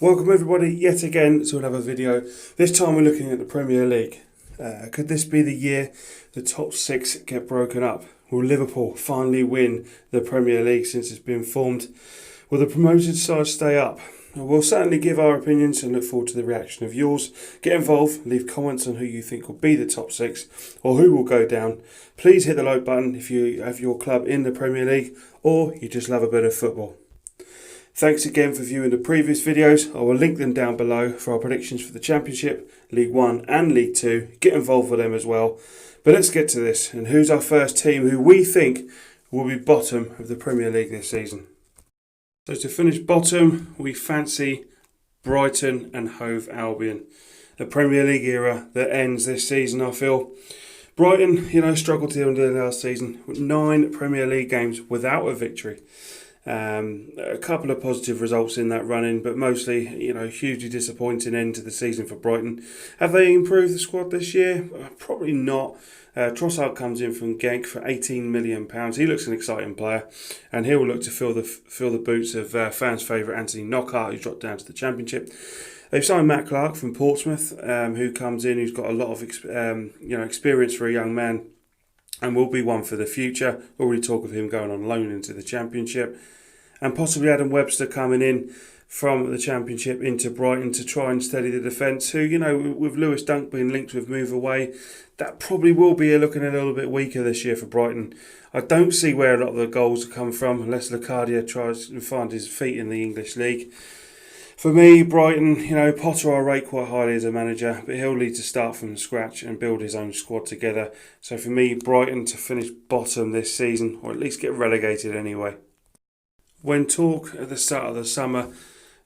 Welcome everybody yet again to another video. This time we're looking at the Premier League. Could this be the year the top six get broken up? Will Liverpool finally win the Premier League since it's been formed? Will the promoted side stay up? We'll certainly give our opinions and look forward to the reaction of yours. Get involved, leave comments on who you think will be the top six or who will go down. Please hit the like button if you have your club in the Premier League or you just love a bit of football. Thanks again for viewing the previous videos. I will link them down below for our predictions for the Championship, League 1 and League 2. Get involved with them as well. But let's get to this. And who's our first team who we think will be bottom of the Premier League this season? So to finish bottom, we fancy Brighton and Hove Albion. The Premier League era that ends this season, I feel. Brighton, struggled to the end of the last season with 9 Premier League games without a victory. A couple of positive results in that run-in, but mostly, hugely disappointing end to the season for Brighton. Have they improved the squad this year? Probably not. Trossard comes in from Genk for £18 million. He looks an exciting player, and he'll look to fill the boots of fans' favourite Anthony Knockaert, who's dropped down to the Championship. They've signed Matt Clark from Portsmouth, who comes in, who's got a lot of experience for a young man, and will be one for the future. Already talk of him going on loan into the Championship. And possibly Adam Webster coming in from the Championship into Brighton to try and steady the defence, who, with Lewis Dunk being linked with move away, that probably will be looking a little bit weaker this year for Brighton. I don't see where a lot of the goals come from unless Locadia tries to find his feet in the English League. For me, Brighton, Potter I rate quite highly as a manager, but he'll need to start from scratch and build his own squad together. So for me, Brighton to finish bottom this season, or at least get relegated anyway. When talk at the start of the summer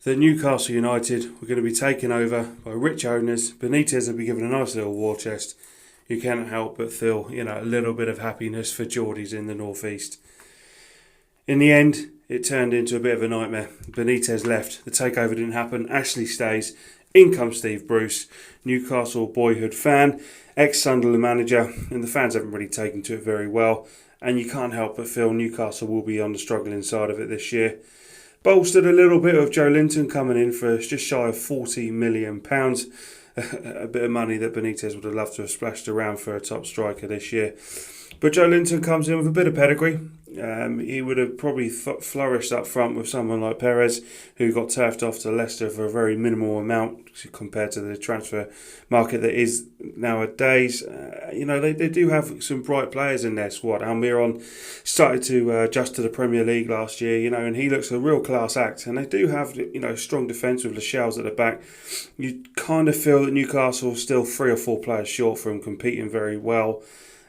that Newcastle United were going to be taken over by rich owners, Benitez will be given a nice little war chest. You cannot help but feel, a little bit of happiness for Geordies in the North East. In the end, it turned into a bit of a nightmare. Benitez left. The takeover didn't happen. Ashley stays. In comes Steve Bruce, Newcastle boyhood fan, ex-Sunderland manager, and the fans haven't really taken to it very well. And you can't help but feel Newcastle will be on the struggling side of it this year. Bolstered a little bit of Joe Linton coming in for just shy of £40 million. A bit of money that Benitez would have loved to have splashed around for a top striker this year. But Joe Linton comes in with a bit of pedigree. He would have probably flourished up front with someone like Perez, who got turfed off to Leicester for a very minimal amount compared to the transfer market that is nowadays. They do have some bright players in their squad. Almiron started to adjust to the Premier League last year, and he looks a real class act. And they do have, strong defence with Lascelles at the back. You kind of feel that Newcastle is still 3 or 4 players short from competing very well.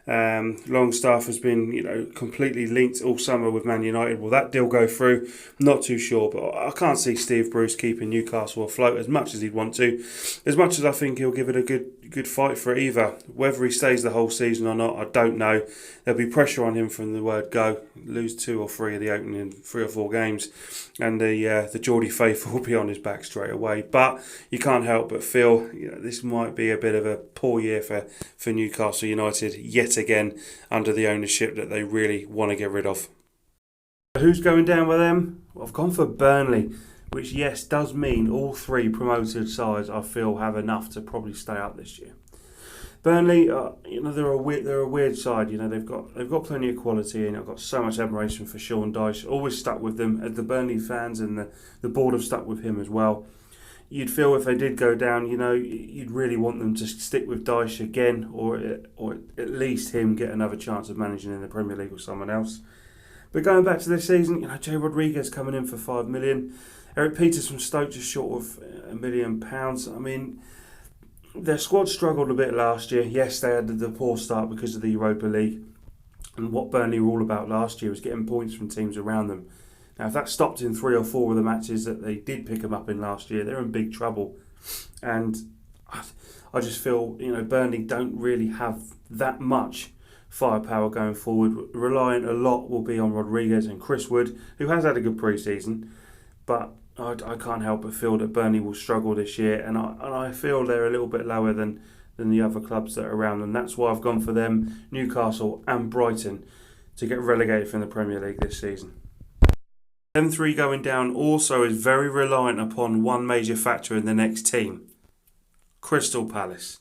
Longstaff has been, completely linked all summer with Man United. Will that deal go through? Not too sure, but I can't see Steve Bruce keeping Newcastle afloat as much as he'd want to. As much as I think he'll give it a good fight for either. Whether he stays the whole season or not, I don't know. There'll be pressure on him from the word go. Lose 2 or 3 of the opening 3 or 4 games, and the Geordie faithful will be on his back straight away. But you can't help but feel this might be a bit of a poor year for Newcastle United yet again under the ownership that they really want to get rid of. Who's going down with them? Well, I've gone for Burnley, which yes does mean all 3 promoted sides I feel have enough to probably stay up this year. Burnley, they're a weird side. They've got plenty of quality, and I've got so much admiration for Sean Dyche. Always stuck with them. The Burnley fans and the board have stuck with him as well. You'd feel if they did go down, you'd really want them to stick with Dyche again, or at least him get another chance of managing in the Premier League with someone else. But going back to this season, Jay Rodriguez coming in for £5 million. Eric Peters from Stoke just short of £1 million. I mean, their squad struggled a bit last year. Yes, they had the poor start because of the Europa League. And what Burnley were all about last year was getting points from teams around them. Now, if that stopped in 3 or 4 of the matches that they did pick them up in last year, they're in big trouble. And I just feel, Burnley don't really have that much firepower going forward. Relying a lot will be on Rodriguez and Chris Wood, who has had a good pre-season. But I can't help but feel that Burnley will struggle this year. And I feel they're a little bit lower than the other clubs that are around them. That's why I've gone for them, Newcastle and Brighton, to get relegated from the Premier League this season. Them three going down also is very reliant upon one major factor in the next team, Crystal Palace.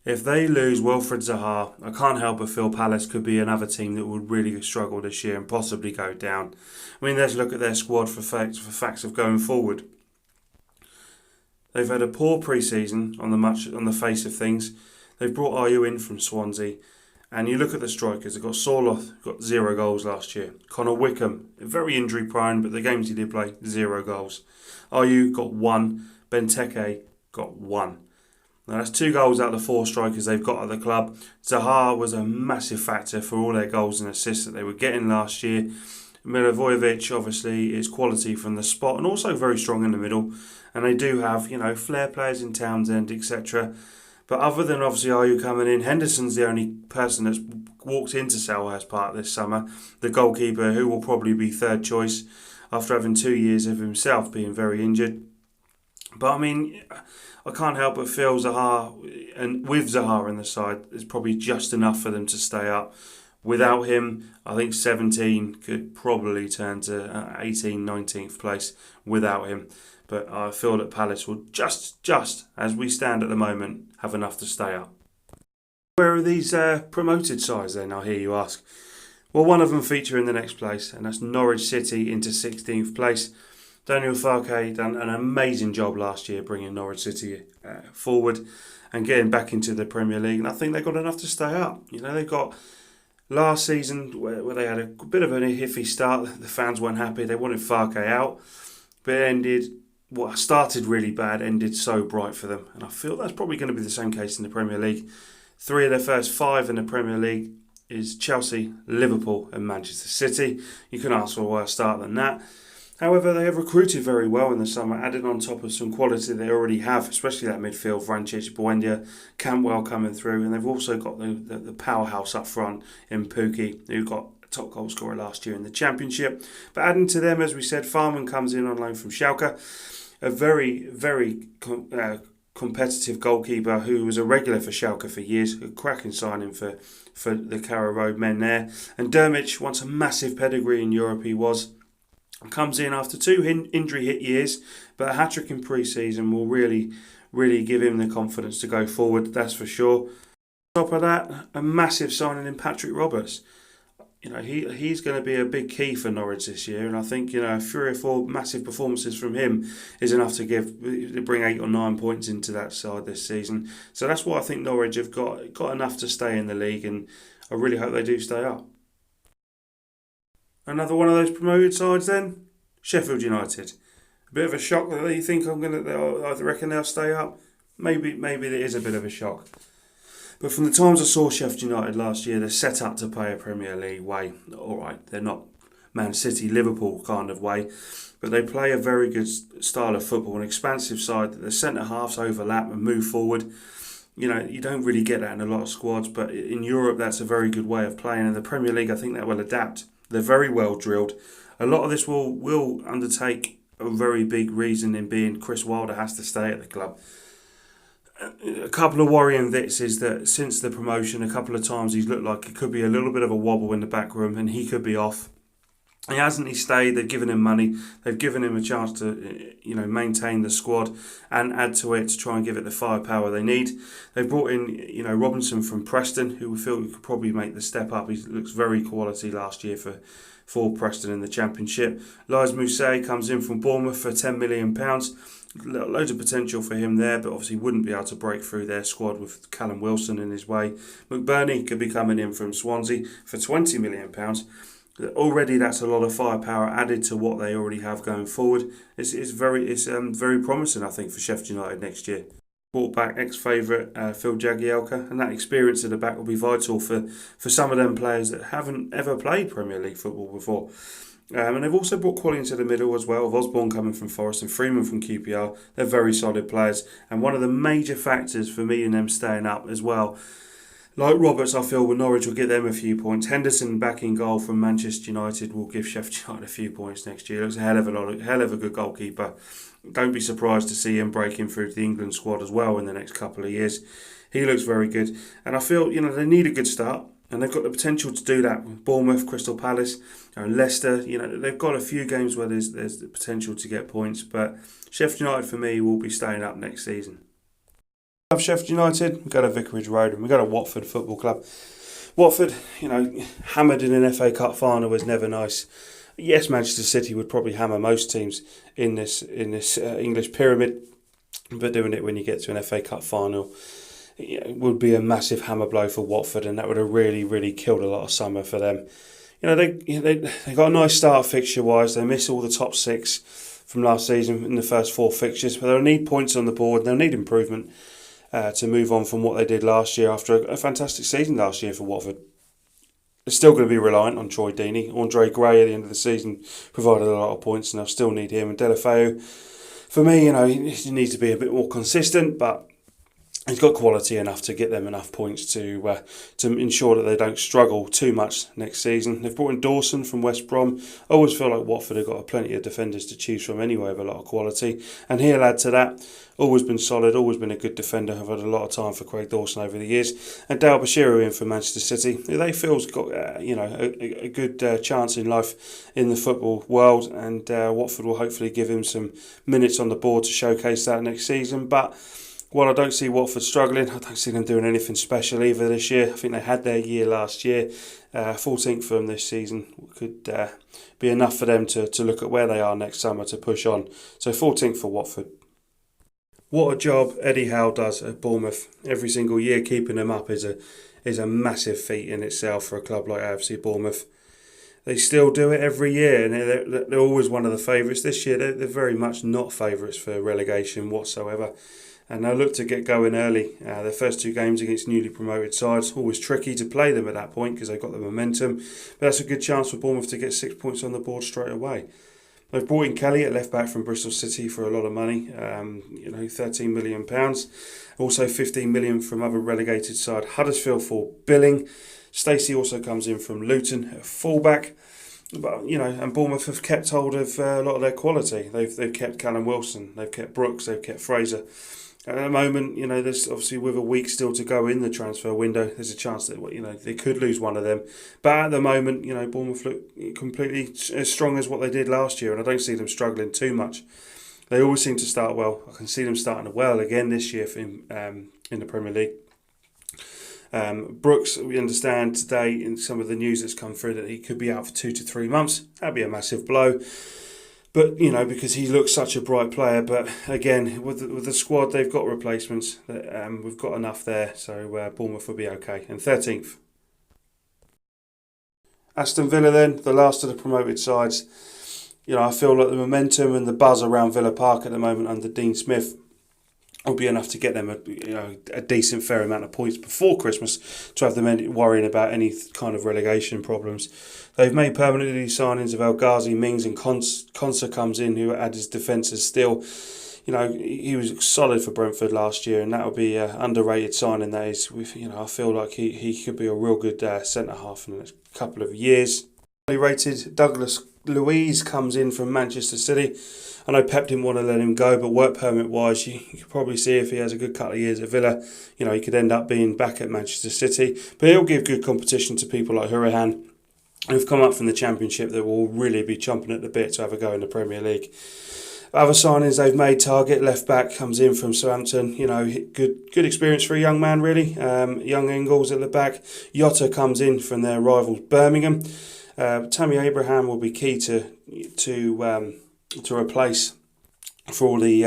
If they lose Wilfred Zaha, I can't help but feel Palace could be another team that would really struggle this year and possibly go down. I mean, let's look at their squad for facts of going forward. They've had a poor pre-season on the face of things. They've brought Ayew in from Swansea. And you look at the strikers, they've got Sorloth, got 0 goals last year. Connor Wickham, very injury prone, but the games he did play, 0 goals. Ayew got 1, Benteke got 1. Now that's 2 goals out of the 4 strikers they've got at the club. Zaha was a massive factor for all their goals and assists that they were getting last year. Milivojevic obviously is quality from the spot and also very strong in the middle. And they do have, flair players in Townsend, etc. But other than obviously Ayew coming in, Henderson's the only person that's walked into Selhurst Park this summer. The goalkeeper who will probably be third choice after having 2 years of himself being very injured. But I mean, I can't help but feel Zaha, and with Zaha in the side, is probably just enough for them to stay up. Without him, I think 17 could probably turn to 18, 19th place without him. But I feel that Palace will just as we stand at the moment, have enough to stay up. Where are these promoted sides then, I hear you ask? Well, one of them feature in the next place, and that's Norwich City into 16th place. Daniel Farke done an amazing job last year bringing Norwich City forward and getting back into the Premier League. And I think they've got enough to stay up. They've got last season where they had a bit of an iffy start. The fans weren't happy. They wanted Farke out. But it ended, what started really bad, ended so bright for them. And I feel that's probably going to be the same case in the Premier League. 3 of their first 5 in the Premier League is Chelsea, Liverpool and Manchester City. You can ask for a worse start than that. However, they have recruited very well in the summer, added on top of some quality they already have, especially that midfield, Vrancic, Buendia, Cantwell coming through, and they've also got the powerhouse up front in Pukki, who got a top goal scorer last year in the Championship. But adding to them, as we said, Farman comes in on loan from Schalke, a very, very competitive goalkeeper who was a regular for Schalke for years, a cracking signing for the Carrow Road men there. And Dermich, once a massive pedigree in Europe he was, comes in after 2 injury-hit years, but a hat-trick in pre-season will really give him the confidence to go forward, that's for sure. On top of that, a massive signing in Patrick Roberts. He's going to be a big key for Norwich this year, and I think 3 or 4 massive performances from him is enough to bring 8 or 9 points into that side this season. So that's why I think Norwich have got enough to stay in the league, and I really hope they do stay up. Another one of those promoted sides then, Sheffield United. A bit of a shock that you think I reckon they'll stay up. Maybe it is a bit of a shock. But from the times I saw Sheffield United last year, they're set up to play a Premier League way. All right, they're not Man City, Liverpool kind of way, but they play a very good style of football, an expansive side that the centre halves overlap and move forward. You don't really get that in a lot of squads, but in Europe that's a very good way of playing. In the Premier League, I think that will adapt. They're very well drilled. A lot of this will undertake a very big reason in being Chris Wilder has to stay at the club. A couple of worrying bits is that since the promotion, a couple of times he's looked like it could be a little bit of a wobble in the back room and he could be off. He hasn't. He stayed. They've given him money. They've given him a chance to, maintain the squad and add to it to try and give it the firepower they need. They brought in, Robinson from Preston, who we feel could probably make the step up. He looks very quality last year for Preston in the Championship. Lys Mousset comes in from Bournemouth for £10 million. Loads of potential for him there, but obviously wouldn't be able to break through their squad with Callum Wilson in his way. McBurney could be coming in from Swansea for £20 million. Already, that's a lot of firepower added to what they already have going forward. It's very promising, I think, for Sheffield United next year. Brought back ex-favourite Phil Jagielka, and that experience at the back will be vital for some of them players that haven't ever played Premier League football before. And they've also brought quality into the middle as well, with Osborne coming from Forest and Freeman from QPR. They're very solid players, and one of the major factors for me and them staying up as well. Like Roberts, I feel Norwich will get them a few points. Henderson back in goal from Manchester United will give Sheffield United a few points next year. Looks a hell of a good goalkeeper. Don't be surprised to see him breaking through to the England squad as well in the next couple of years. He looks very good, and I feel they need a good start. And they've got the potential to do that with Bournemouth, Crystal Palace, and Leicester. They've got a few games where there's the potential to get points, but Sheffield United for me will be staying up next season. Of Sheffield United, we go to Vicarage Road and we go to Watford Football Club. Watford, hammered in an FA Cup final was never nice. Yes, Manchester City would probably hammer most teams in this English pyramid, but doing it when you get to an FA Cup final, it would be a massive hammer blow for Watford, and that would have really, really killed a lot of summer for them. They got a nice start fixture wise. They missed all the top six from last season in the first four fixtures, but they'll need points on the board. They'll need improvement to move on from what they did last year after a fantastic season last year for Watford. They're still going to be reliant on Troy Deeney. Andre Gray at the end of the season provided a lot of points, and they'll still need him. And Delafeu, for me, he needs to be a bit more consistent, but he's got quality enough to get them enough points to ensure that they don't struggle too much next season. They've brought in Dawson from West Brom. I always feel like Watford have got plenty of defenders to choose from anyway, with a lot of quality. And he'll add to that. Always been solid, always been a good defender. I've had a lot of time for Craig Dawson over the years. And Dale Bashiru in for Manchester City, who they feel's got a good chance in life in the football world. And Watford will hopefully give him some minutes on the board to showcase that next season. But while I don't see Watford struggling, I don't see them doing anything special either this year. I think they had their year last year. 14th for them this season could be enough for them to look at where they are next summer to push on. So 14th for Watford. What a job Eddie Howe does at Bournemouth every single year. Keeping them up is a massive feat in itself for a club like AFC Bournemouth. They still do it every year, and they're always one of the favourites. This year they're very much not favourites for relegation whatsoever. And they'll look to get going early. Their first two games against newly promoted sides, always tricky to play them at that point because they've got the momentum. But that's a good chance for Bournemouth to get 6 points on the board straight away. They've brought in Kelly at left back from Bristol City for a lot of money, £13 million. Also 15 million from other relegated side Huddersfield for Billing. Stacey also comes in from Luton at fullback. But and Bournemouth have kept hold of a lot of their quality. They've kept Callum Wilson, they've kept Brooks, they've kept Fraser. At the moment, there's obviously with a week still to go in the transfer window, there's a chance that they could lose one of them. But at the moment, Bournemouth look completely as strong as what they did last year, and I don't see them struggling too much. They always seem to start well. I can see them starting well again this year in the Premier League. Brooks, we understand today in some of the news that's come through that he could be out for 2 to 3 months. That'd be a massive blow. But, because he looks such a bright player. But again, with the squad, they've got replacements. We've got enough there. So Bournemouth will be okay. And 13th. Aston Villa then, the last of the promoted sides. I feel like the momentum and the buzz around Villa Park at the moment under Dean Smith will be enough to get them a decent fair amount of points before Christmas to have them worrying about any kind of relegation problems. They've made permanently signings of El Ghazi, Mings and Konsa comes in, who at his defence is still, he was solid for Brentford last year, and that will be an underrated signing. That is, I feel like he could be a real good centre half in the next couple of years. Highly rated Douglas Luiz comes in from Manchester City. I know Pep didn't want to let him go, but work permit wise, you could probably see if he has a good couple of years at Villa, he could end up being back at Manchester City. But he'll give good competition to people like Hurahan, who've come up from the Championship, that will really be chomping at the bit to have a go in the Premier League. Other signings they've made, Target, left back, comes in from Southampton. Good experience for a young man, really. Young Ingles at the back. Jota comes in from their rivals Birmingham. Tammy Abraham will be key to replace for all the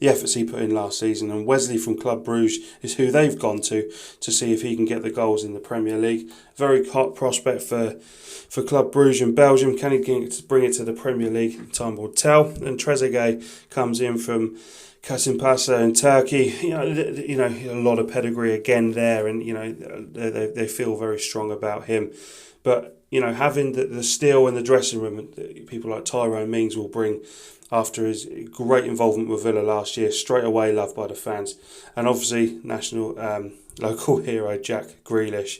efforts he put in last season. And Wesley from Club Brugge is who they've gone to see if he can get the goals in the Premier League. Very hot prospect for Club Brugge in Belgium. Can he bring it to the Premier League? Time will tell. And Trezeguet comes in from Kasımpaşa in Turkey. A lot of pedigree again there, and they feel very strong about him. But having the steel in the dressing room, people like Tyrone Mings will bring after his great involvement with Villa last year, straight away loved by the fans. And obviously local hero Jack Grealish.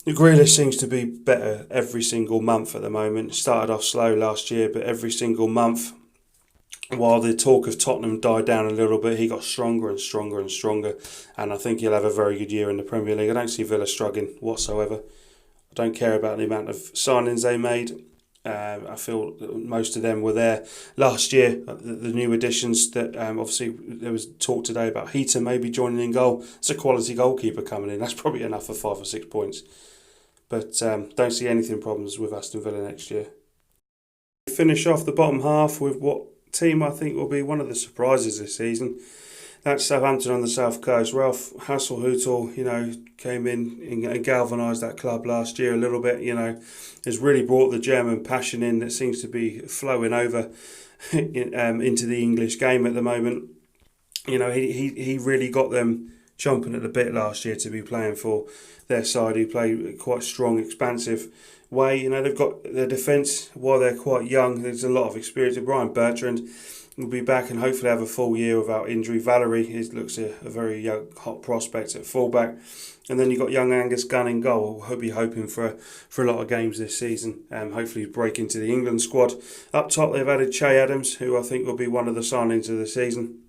Grealish seems to be better every single month at the moment. Started off slow last year, but every single month while the talk of Tottenham died down a little bit, he got stronger and stronger and stronger, and I think he'll have a very good year in the Premier League. I don't see Villa struggling whatsoever. I don't care about the amount of signings they made. I feel that most of them were there last year. The new additions that obviously there was talk today about Heater maybe joining in goal. It's a quality goalkeeper coming in. That's probably enough for 5 or 6 points. But don't see anything problems with Aston Villa next year. Finish off the bottom half with what team I think will be one of the surprises this season. That's Southampton on the south coast. Ralph Hasenhüttl, came in and galvanised that club last year a little bit. Has really brought the German passion in that seems to be flowing over into the English game at the moment. He really got them chomping at the bit last year to be playing for their side, who play quite strong, expansive way. They've got their defence while they're quite young. There's a lot of experience. Brian Bertrand will be back and hopefully have a full year without injury. Valery looks a very young, hot prospect at fullback. And then you've got young Angus Gunn in goal. He'll be hoping for a lot of games this season. Hopefully break into the England squad. Up top they've added Che Adams, who I think will be one of the signings of the season.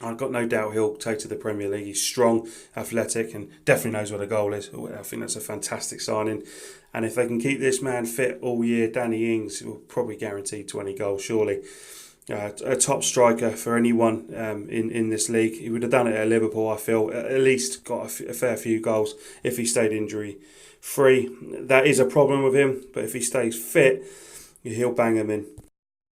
I've got no doubt he'll take to the Premier League. He's strong, athletic, and definitely knows what a goal is. I think that's a fantastic signing. And if they can keep this man fit all year, Danny Ings will probably guarantee 20 goals, surely. A top striker for anyone in this league. He would have done it at Liverpool, I feel. At least got a fair few goals if he stayed injury free. That is a problem with him, but if he stays fit, he'll bang them in.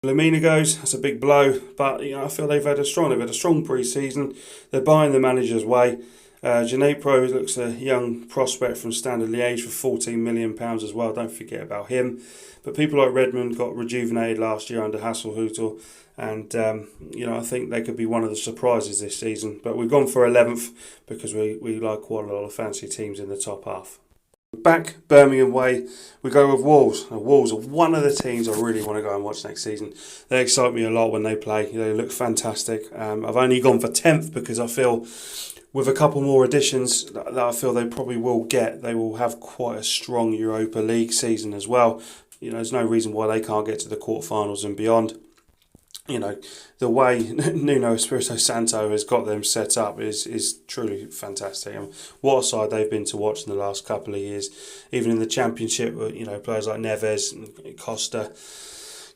Lamina goes, that's a big blow, but I feel they've had a strong pre-season. They're buying the manager's way. Djenepo looks a young prospect from Standard Liège for £14 million as well. Don't forget about him. But people like Redmond got rejuvenated last year under Hasenhüttl, and I think they could be one of the surprises this season. But we've gone for 11th because we like quite a lot of fancy teams in the top half. Back Birmingham way, we go with Wolves. Now, Wolves are one of the teams I really want to go and watch next season. They excite me a lot when they play. They look fantastic. I've only gone for 10th because I feel with a couple more additions that I feel they probably will get, they will have quite a strong Europa League season as well. There's no reason why they can't get to the quarterfinals and beyond. The way Nuno Espirito Santo has got them set up is truly fantastic. And what a side they've been to watch in the last couple of years. Even in the Championship, players like Neves and Costa,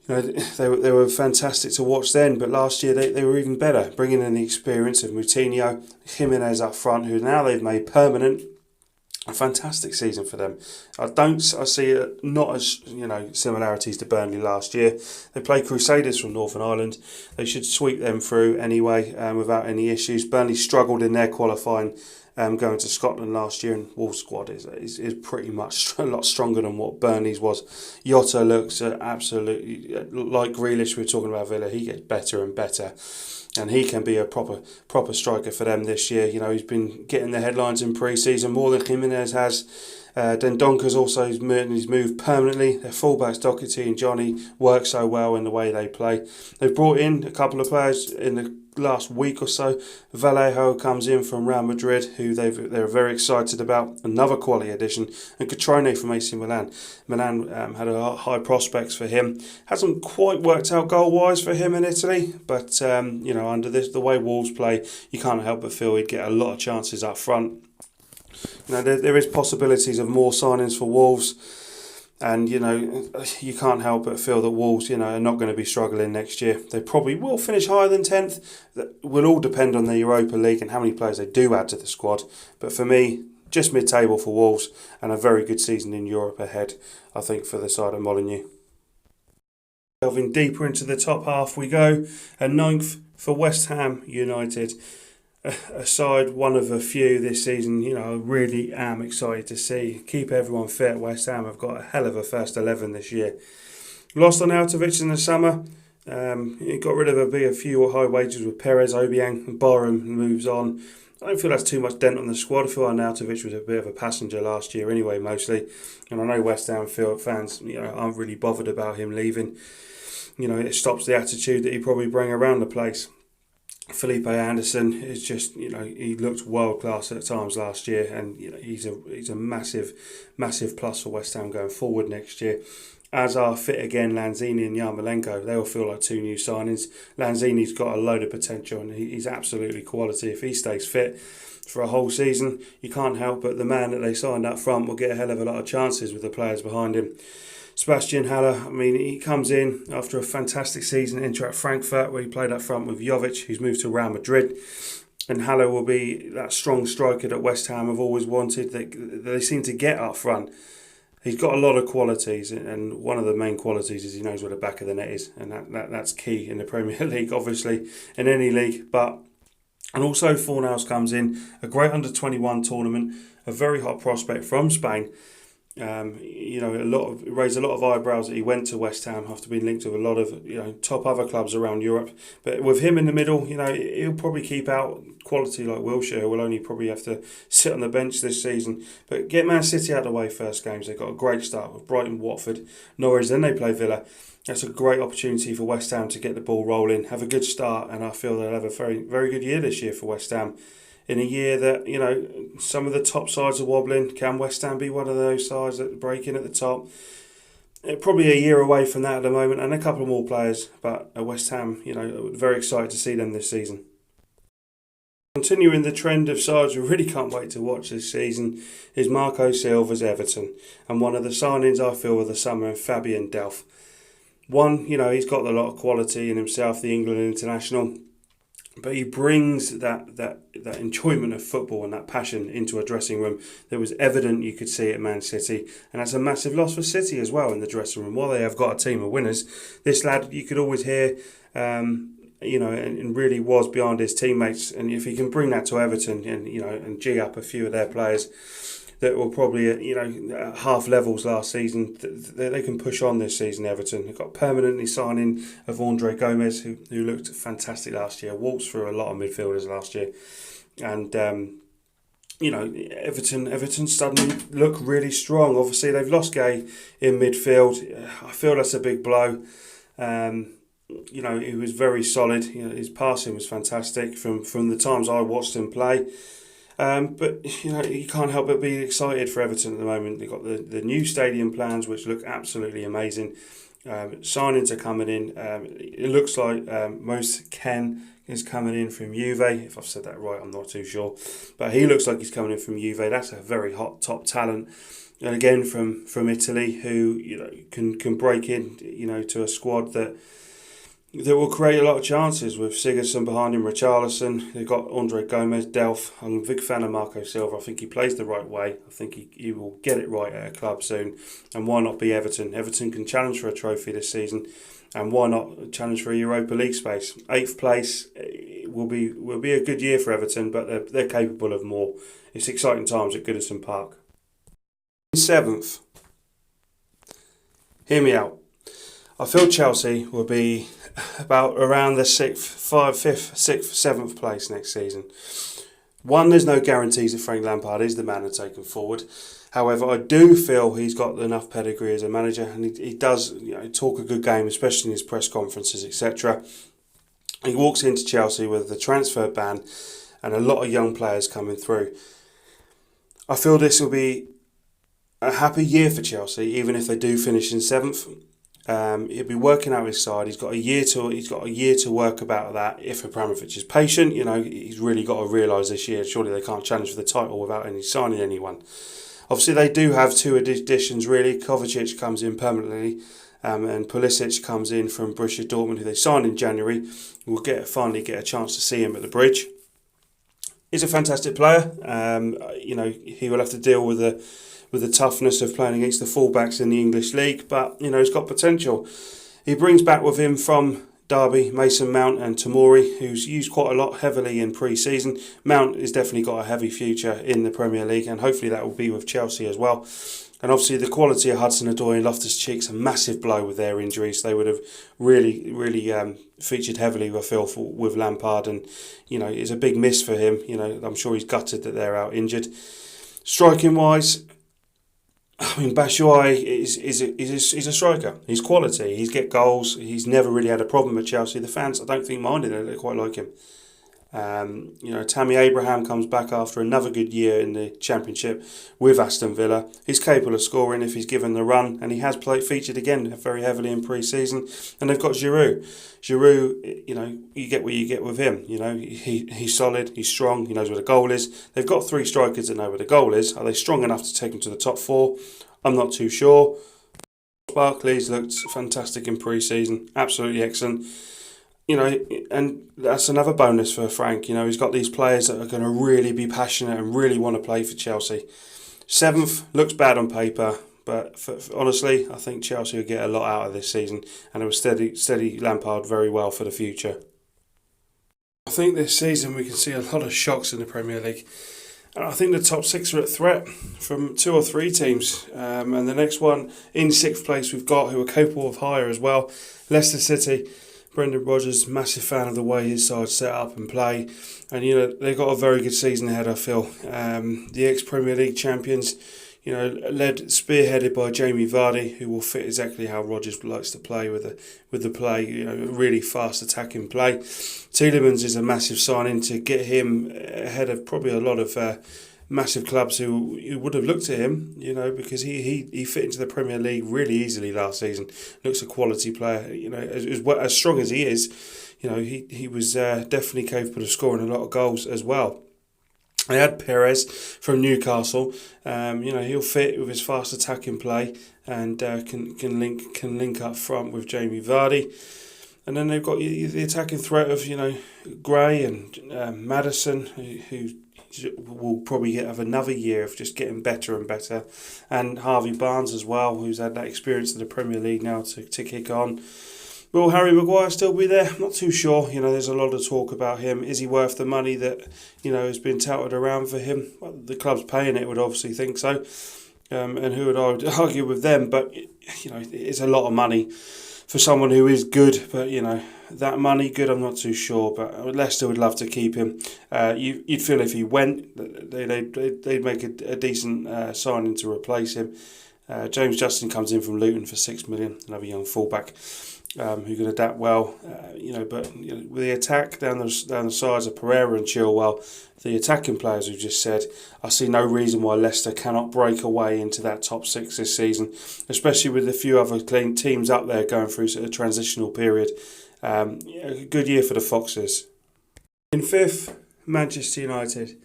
they were fantastic to watch then. But last year they were even better, bringing in the experience of Moutinho, Jimenez up front, who now they've made permanent. A fantastic season for them. I see it not as similarities to Burnley last year. They play Crusaders from Northern Ireland. They should sweep them through anyway without any issues. Burnley struggled in their qualifying going to Scotland last year, and Wolves' squad is pretty much a lot stronger than what Burnley's was. Jota looks absolutely like Grealish. We were talking about Villa. He gets better and better. And he can be a proper striker for them this year. He's been getting the headlines in pre-season more than Jimenez has. Dendonker's also he's moved permanently. Their fullbacks, Doherty and Johnny, work so well in the way they play. They've brought in a couple of players in the last week or so. Vallejo comes in from Real Madrid, who they're very excited about. Another quality addition. And Catrone from AC Milan. Milan had a high prospects for him. Hasn't quite worked out goal-wise for him in Italy, but under the way Wolves play, you can't help but feel he'd get a lot of chances up front. There is possibilities of more signings for Wolves, and you can't help but feel that Wolves are not going to be struggling next year. They probably will finish higher than 10th. That will all depend on the Europa League and how many players they do add to the squad. But for me, just mid-table for Wolves and a very good season in Europe ahead, I think, for the side of Molineux. Delving deeper into the top half we go. And 9th for West Ham United. A side, one of a few this season, I really am excited to see. Keep everyone fit. West Ham have got a hell of a first 11 this year. Lost on Arnautovic in the summer. Got rid of a few high wages with Perez, Obiang, and Barham moves on. I don't feel that's too much dent on the squad. I feel Arnautovic was a bit of a passenger last year anyway, mostly. And I know West Ham fans, aren't really bothered about him leaving. It stops the attitude that he probably bring around the place. Felipe Anderson is just, he looked world class at times last year, and he's a massive plus for West Ham going forward next year. as are fit again Lanzini and Yarmolenko. They all feel like two new signings. Lanzini's got a load of potential and he's absolutely quality. If he stays fit for a whole season, you can't help but the man that they signed up front will get a hell of a lot of chances with the players behind him. Sebastian Haller, I mean, he comes in after a fantastic season at Eintracht Frankfurt where he played up front with Jovic, who's moved to Real Madrid. And Haller will be that strong striker that West Ham have always wanted, that they seem to get up front. He's got a lot of qualities, and one of the main qualities is he knows where the back of the net is, and that's key in the Premier League, obviously, in any league. And also Fornals comes in, a great under-21 tournament, a very hot prospect from Spain. Raised a lot of eyebrows that he went to West Ham after being linked with a lot of top other clubs around Europe. But with him in the middle, he'll probably keep out quality like Wilshere, who will only probably have to sit on the bench this season. But get Man City out of the way first games. They've got a great start with Brighton, Watford, Norwich, then they play Villa. That's a great opportunity for West Ham to get the ball rolling, have a good start, and I feel they'll have a very, very good year this year for West Ham. In a year that, some of the top sides are wobbling, can West Ham be one of those sides that break in at the top? Probably a year away from that at the moment, and a couple more players, but West Ham, very excited to see them this season. Continuing the trend of sides we really can't wait to watch this season is Marco Silva's Everton, and one of the signings I feel of the summer, Fabian Delph. One, he's got a lot of quality in himself, the England international. But he brings that enjoyment of football and that passion into a dressing room that was evident you could see at Man City. And that's a massive loss for City as well in the dressing room. While they have got a team of winners, this lad, you could always hear, and really was behind his teammates. And if he can bring that to Everton and G up a few of their players that were probably at half levels last season, they can push on this season, Everton. They've got permanently signing of Andre Gomez, who looked fantastic last year, waltzed through a lot of midfielders last year. And, Everton suddenly look really strong. Obviously, they've lost Gay in midfield. I feel that's a big blow. He was very solid. His passing was fantastic from the times I watched him play. But you can't help but be excited for Everton at the moment. They've got the new stadium plans, which look absolutely amazing. Signings are coming in. It looks like Most Ken is coming in from Juve. If I've said that right, I'm not too sure. But he looks like he's coming in from Juve. That's a very hot top talent. And again from Italy, who can break in to a squad that will create a lot of chances with Sigurdsson behind him, Richarlison. They've got Andre Gomez, Delph. I'm a big fan of Marco Silva. I think he plays the right way. I think he will get it right at a club soon. And why not be Everton? Everton can challenge for a trophy this season. And why not challenge for a Europa League space? 8th place will be a good year for Everton, but they're capable of more. It's exciting times at Goodison Park. 7th. Hear me out. I feel Chelsea will be about around the 5th, 6th, 7th place next season. One, there's no guarantees that Frank Lampard is the man to take them forward. However, I do feel he's got enough pedigree as a manager, and he does talk a good game, especially in his press conferences, etc. He walks into Chelsea with the transfer ban and a lot of young players coming through. I feel this will be a happy year for Chelsea, even if they do finish in 7th. He'll be working out his side. He's got a year to work about that. If Abramovich is patient, he's really got to realise this year. Surely they can't challenge for the title without signing anyone. Obviously, they do have 2 additions really. Kovacic comes in permanently, and Pulisic comes in from Borussia Dortmund, who they signed in January. We'll finally get a chance to see him at the Bridge. He's a fantastic player. He will have to deal with the toughness of playing against the fullbacks in the English league, but he's got potential. He brings back with him from Derby Mason Mount and Tomori, who's used quite a lot heavily in pre-season. Mount has definitely got a heavy future in the Premier League, and hopefully that will be with Chelsea as well. And obviously the quality of Hudson-Odoi and Loftus-Cheek's a massive blow with their injuries. They would have really featured heavily, I feel, with Lampard, and it's a big miss for him. I'm sure he's gutted that they're out injured. Striking wise, Batshuayi is a striker. He's quality. He's get goals. He's never really had a problem at Chelsea. The fans, I don't think, minded it. They quite like him. Tammy Abraham comes back after another good year in the Championship with Aston Villa. He's capable of scoring if he's given the run, and he has featured again very heavily in pre-season. And they've got Giroud. Giroud, you get what you get with him. He's solid, he's strong, he knows where the goal is. They've got three strikers that know where the goal is. Are they strong enough to take him to the top four? I'm not too sure. Barkley's looked fantastic in pre-season, absolutely excellent. And that's another bonus for Frank. He's got these players that are going to really be passionate and really want to play for Chelsea. Seventh looks bad on paper, but honestly, I think Chelsea will get a lot out of this season, and it will steady Lampard very well for the future. I think this season we can see a lot of shocks in the Premier League. And I think the top six are at threat from two or three teams. And the next one in sixth place we've got, who are capable of higher as well, Leicester City. Brendan Rodgers, massive fan of the way his side set up and play. And, they've got a very good season ahead, I feel. The ex-Premier League champions, spearheaded by Jamie Vardy, who will fit exactly how Rodgers likes to play with the play, really fast attacking play. Tielemans is a massive signing to get him ahead of probably a lot of massive clubs who would have looked at him, because he fit into the Premier League really easily last season. Looks a quality player, as strong as he is, he was definitely capable of scoring a lot of goals as well. They had Perez from Newcastle. He'll fit with his fast attacking play and can link up front with Jamie Vardy. And then they've got the attacking threat of Gray and Maddison, who will probably have another year of just getting better and better, and Harvey Barnes as well, who's had that experience in the Premier League now to kick on. Will Harry Maguire still be there? I'm not too sure. There's a lot of talk about him. Is he worth the money that has been touted around for him? Well, the club's paying it would obviously think so, and who would I would argue with them? But it's a lot of money for someone who is good, but that money good, I'm not too sure. But Leicester would love to keep him. You'd feel if he went, they'd make a decent signing to replace him. James Justin comes in from Luton for $6 million, another young fullback who can adapt well. But with the attack down the sides of Pereira and Chilwell, the attacking players we've just said, I see no reason why Leicester cannot break away into that top six this season, especially with a few other clean teams up there going through a transitional period. A good year for the Foxes. In fifth, Manchester United.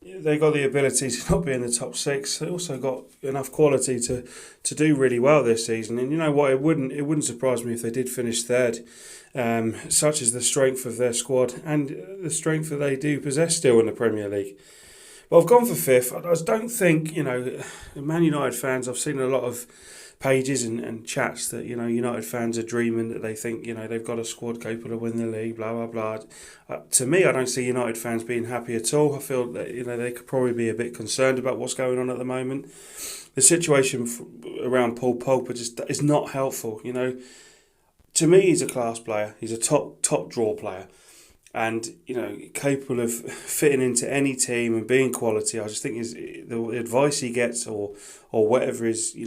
They got the ability to not be in the top six. They also got enough quality to do really well this season. And you know what? It wouldn't surprise me if they did finish third. Such is the strength of their squad and the strength that they do possess still in the Premier League. But I've gone for fifth. I don't think Man United fans. I've seen a lot of pages and chats that United fans are dreaming, that they think they've got a squad capable of winning the league, blah blah blah. To me, I don't see United fans being happy at all. I feel that they could probably be a bit concerned about what's going on at the moment. The situation around Paul Pogba just is not helpful. To me, he's a class player. He's a top draw player, and capable of fitting into any team and being quality. I just think the advice he gets or whatever is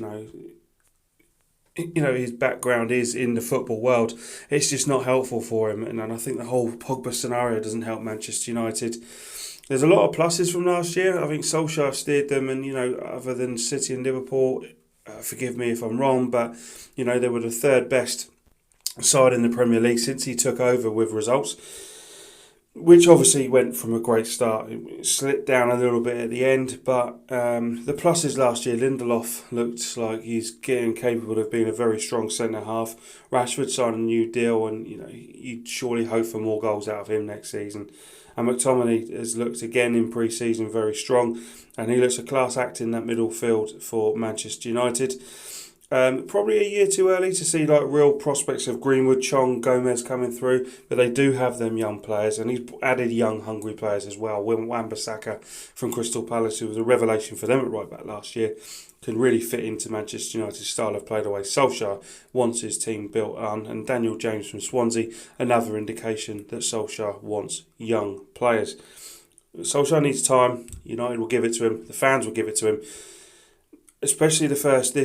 his background is in the football world, it's just not helpful for him. And I think the whole Pogba scenario doesn't help Manchester United. There's a lot of pluses from last year. I think Solskjaer steered them, and other than City and Liverpool, forgive me if I'm wrong, but they were the third best side in the Premier League since he took over with results, which obviously went from a great start. It slipped down a little bit at the end, but the pluses last year, Lindelof looked like he's getting capable of being a very strong centre-half. Rashford signed a new deal, and you'd surely hope for more goals out of him next season. And McTominay has looked again in pre-season very strong, and he looks a class act in that middle field for Manchester United. Probably a year too early to see real prospects of Greenwood, Chong, Gomez coming through, but they do have them young players, and he's added young, hungry players as well. Wan-Bissaka from Crystal Palace, who was a revelation for them at right back last year, can really fit into Manchester United's style of play, the way Solskjaer wants his team built on. And Daniel James from Swansea, another indication that Solskjaer wants young players. Solskjaer needs time. United will give it to him. The fans will give it to him. especially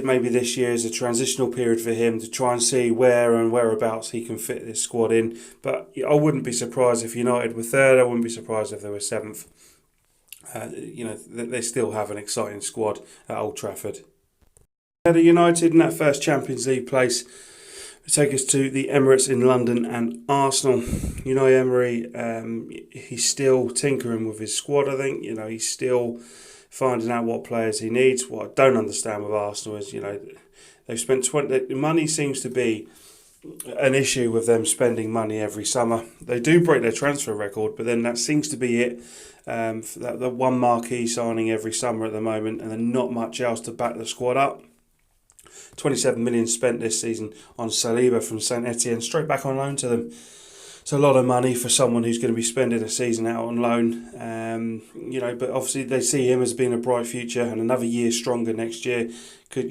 maybe this year is a transitional period for him to try and see where and whereabouts he can fit this squad in. But I wouldn't be surprised if United were third. I wouldn't be surprised if they were seventh. They still have an exciting squad at Old Trafford. United in that first Champions League place take us to the Emirates in London and Arsenal. Unai Emery, he's still tinkering with his squad. I think he's still finding out what players he needs. What I don't understand with Arsenal is they've spent money seems to be an issue with them spending money every summer. They do break their transfer record, but then that seems to be it. The one marquee signing every summer at the moment, and then not much else to back the squad up. 27 million spent this season on Saliba from Saint Etienne, straight back on loan to them. It's a lot of money for someone who's going to be spending a season out on loan. But obviously they see him as being a bright future, and another year stronger next year could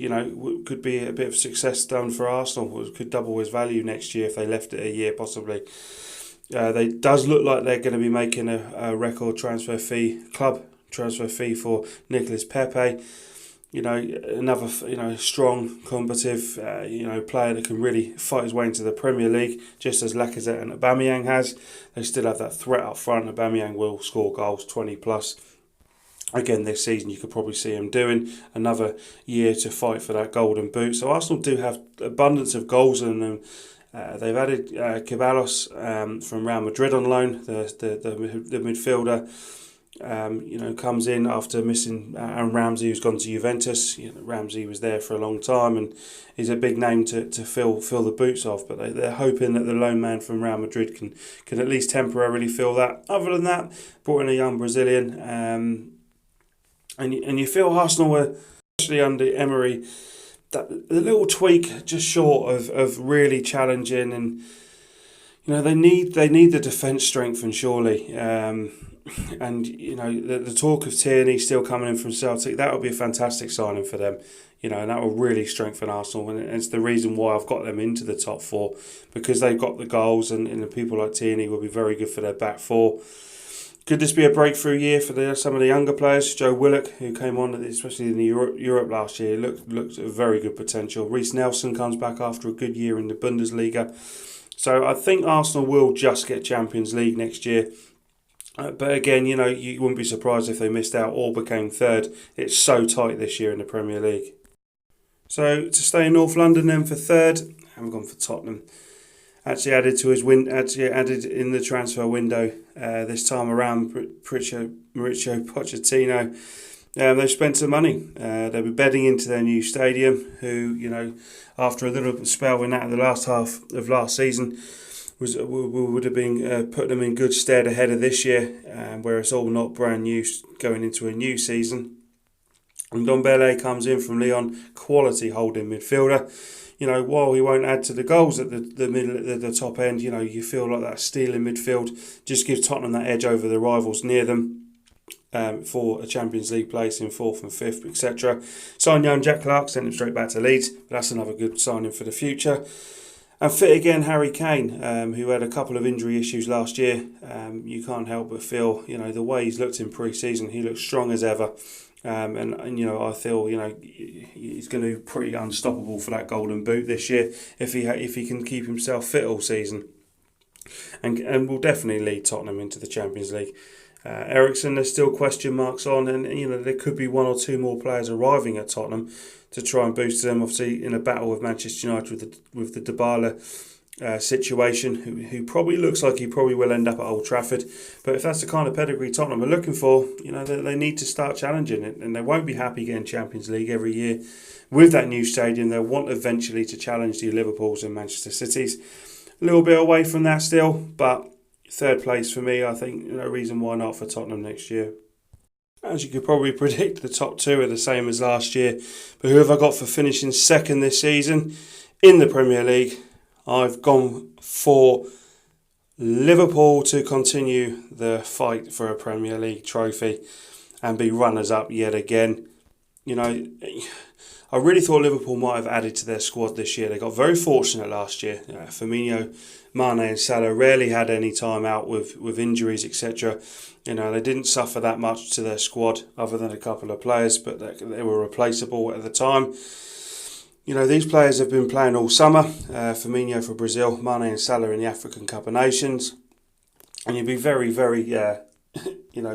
be a bit of success done for Arsenal. Could double his value next year if they left it a year possibly. They does look like they're going to be making a record transfer fee for Nicolas Pepe. Another strong, combative player that can really fight his way into the Premier League, just as Lacazette and Aubameyang has. They still have that threat up front. Aubameyang will score goals, 20 plus. Again, this season you could probably see him doing another year to fight for that golden boot. So Arsenal do have abundance of goals in them. They've added Ceballos from Real Madrid on loan, the midfielder. Comes in after missing Aaron Ramsey, who's gone to Juventus. Ramsey was there for a long time, and he's a big name to fill the boots of. But they're hoping that the loan man from Real Madrid can at least temporarily fill that. Other than that, brought in a young Brazilian, and you feel Arsenal were, especially under Emery, that the little tweak just short of really challenging, and they need the defence strengthened surely. And the talk of Tierney still coming in from Celtic, that would be a fantastic signing for them, and that will really strengthen Arsenal, and it's the reason why I've got them into the top four, because they've got the goals, and the people like Tierney will be very good for their back four. Could this be a breakthrough year for some of the younger players? Joe Willock, who came on, especially in Europe last year, looked at very good potential. Reece Nelson comes back after a good year in the Bundesliga. So I think Arsenal will just get Champions League next year. But again, you wouldn't be surprised if they missed out or became third. It's so tight this year in the Premier League. So to stay in North London then for third, I'm gone for Tottenham. Actually added in the transfer window this time around, Mauricio Pochettino. They've spent some money. They'll be bedding into their new stadium, who, after a little spell in that in the last half of last season, would have been put them in good stead ahead of this year, where it's all not brand new going into a new season. And Ndombele comes in from Lyon, quality holding midfielder. While he won't add to the goals at the top end, you feel like that stealing midfield just gives Tottenham that edge over the rivals near them for a Champions League place in 4th and 5th, etc. Signed young Jack Clark, sent him straight back to Leeds, but that's another good signing for the future. And fit again, Harry Kane, who had a couple of injury issues last year. You can't help but feel, the way he's looked in pre-season, he looks strong as ever. I feel he's going to be pretty unstoppable for that golden boot this year if he can keep himself fit all season, and will definitely lead Tottenham into the Champions League. Eriksen, there's still question marks on, and there could be one or two more players arriving at Tottenham to try and boost them. Obviously, in a battle with Manchester United with the Dybala situation, who probably looks like he probably will end up at Old Trafford. But if that's the kind of pedigree Tottenham are looking for, they need to start challenging it, and they won't be happy getting Champions League every year. With that new stadium, they'll want eventually to challenge the Liverpools and Manchester Cities. A little bit away from that still, but third place for me, I think, no reason why not for Tottenham next year. As you could probably predict, the top two are the same as last year. But who have I got for finishing second this season in the Premier League? I've gone for Liverpool to continue the fight for a Premier League trophy and be runners-up yet again. you know, I really thought Liverpool might have added to their squad this year. They got very fortunate last year. Firmino, Mane and Salah rarely had any time out with injuries, etc. You know, they didn't suffer that much to their squad other than a couple of players, but they were replaceable at the time. You know, these players have been playing all summer. Firmino for Brazil, Mane and Salah in the African Cup of Nations. And you'd be very, very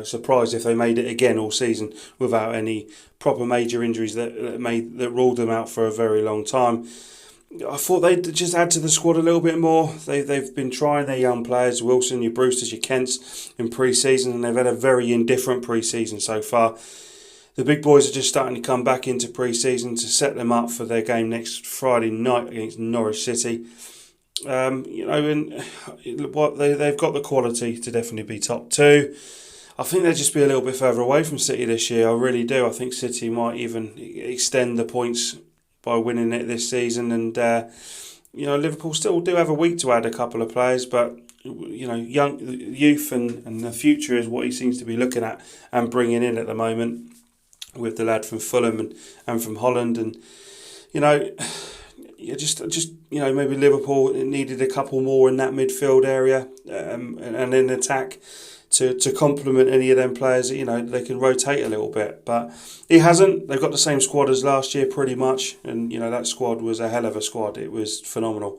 surprised if they made it again all season without any proper major injuries that ruled them out for a very long time. I thought they'd just add to the squad a little bit more. They've been trying their young players, Wilson, your Brewsters, your Kents, in pre-season, and they've had a very indifferent pre-season so far. The big boys are just starting to come back into pre-season to set them up for their game next Friday night against Norwich City. They've got the quality to definitely be top two. I think they'll just be a little bit further away from City this year. I really do. I think City might even extend the points by winning it this season. And Liverpool still do have a week to add a couple of players, but young youth and the future is what he seems to be looking at and bringing in at the moment with the lad from Fulham and from Holland. And maybe Liverpool needed a couple more in that midfield area and in attack to complement any of them players. They can rotate a little bit, but he hasn't. They've got the same squad as last year pretty much, and that squad was a hell of a squad. It was phenomenal.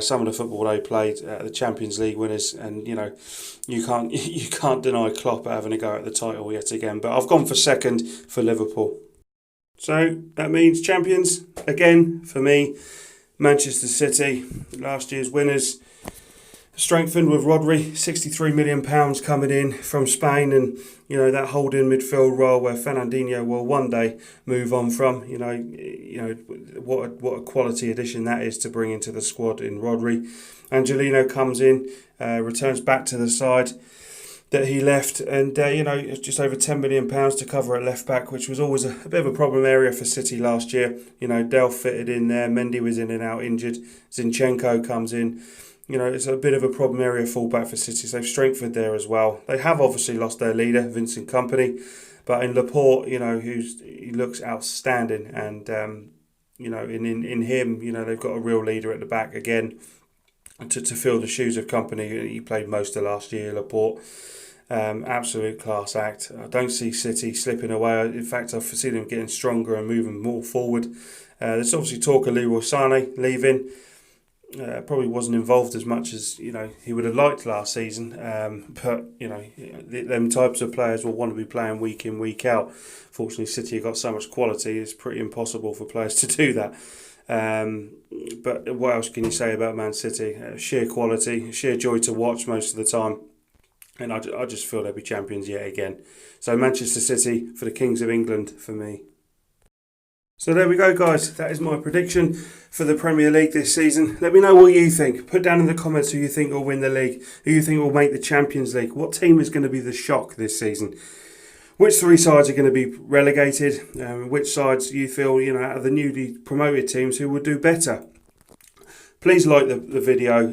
Some of the football they played, the Champions League winners, and you can't deny Klopp having a go at the title yet again. But I've gone for second for Liverpool. So that means champions again for me, Manchester City, last year's winners, strengthened with Rodri, £63 million coming in from Spain, and that holding midfield role where Fernandinho will one day move on from. What a quality addition that is to bring into the squad in Rodri. Angelino comes in, returns back to the side that he left, and it's just over £10 million to cover at left back, which was always a bit of a problem area for City last year. Del fitted in there, Mendy was in and out injured, Zinchenko comes in. It's a bit of a problem area fullback for City, so they've strengthened there as well. They have obviously lost their leader, Vincent Kompany, but in Laporte, he looks outstanding, and in him, they've got a real leader at the back again to fill the shoes of Kompany. He played most of last year, Laporte. Absolute class act. I don't see City slipping away. In fact, I see them getting stronger and moving more forward. There's obviously talk of Leroy Sané leaving. Probably wasn't involved as much as he would have liked last season. But them types of players will want to be playing week in, week out. Fortunately, City have got so much quality; it's pretty impossible for players to do that. But what else can you say about Man City? Sheer quality, sheer joy to watch most of the time. And I just feel they'll be champions yet again. So Manchester City for the Kings of England for me. So there we go, guys. That is my prediction for the Premier League this season. Let me know what you think. Put down in the comments who you think will win the league, who you think will make the Champions League. What team is going to be the shock this season? Which three sides are going to be relegated? Which sides you feel, out of the newly promoted teams, who will do better? Please like the video.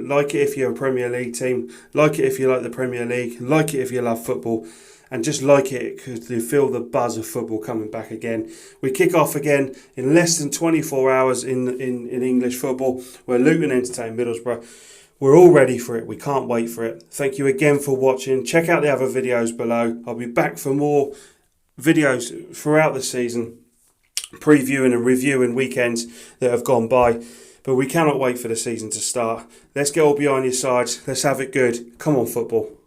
Like it if you're a Premier League team. Like it if you like the Premier League. Like it if you love football. And just like it because you feel the buzz of football coming back again. We kick off again in less than 24 hours in English football, where Luton entertain Middlesbrough. We're all ready for it. We can't wait for it. Thank you again for watching. Check out the other videos below. I'll be back for more videos throughout the season, previewing and reviewing weekends that have gone by. But we cannot wait for the season to start. Let's get all behind your sides. Let's have it good. Come on, football.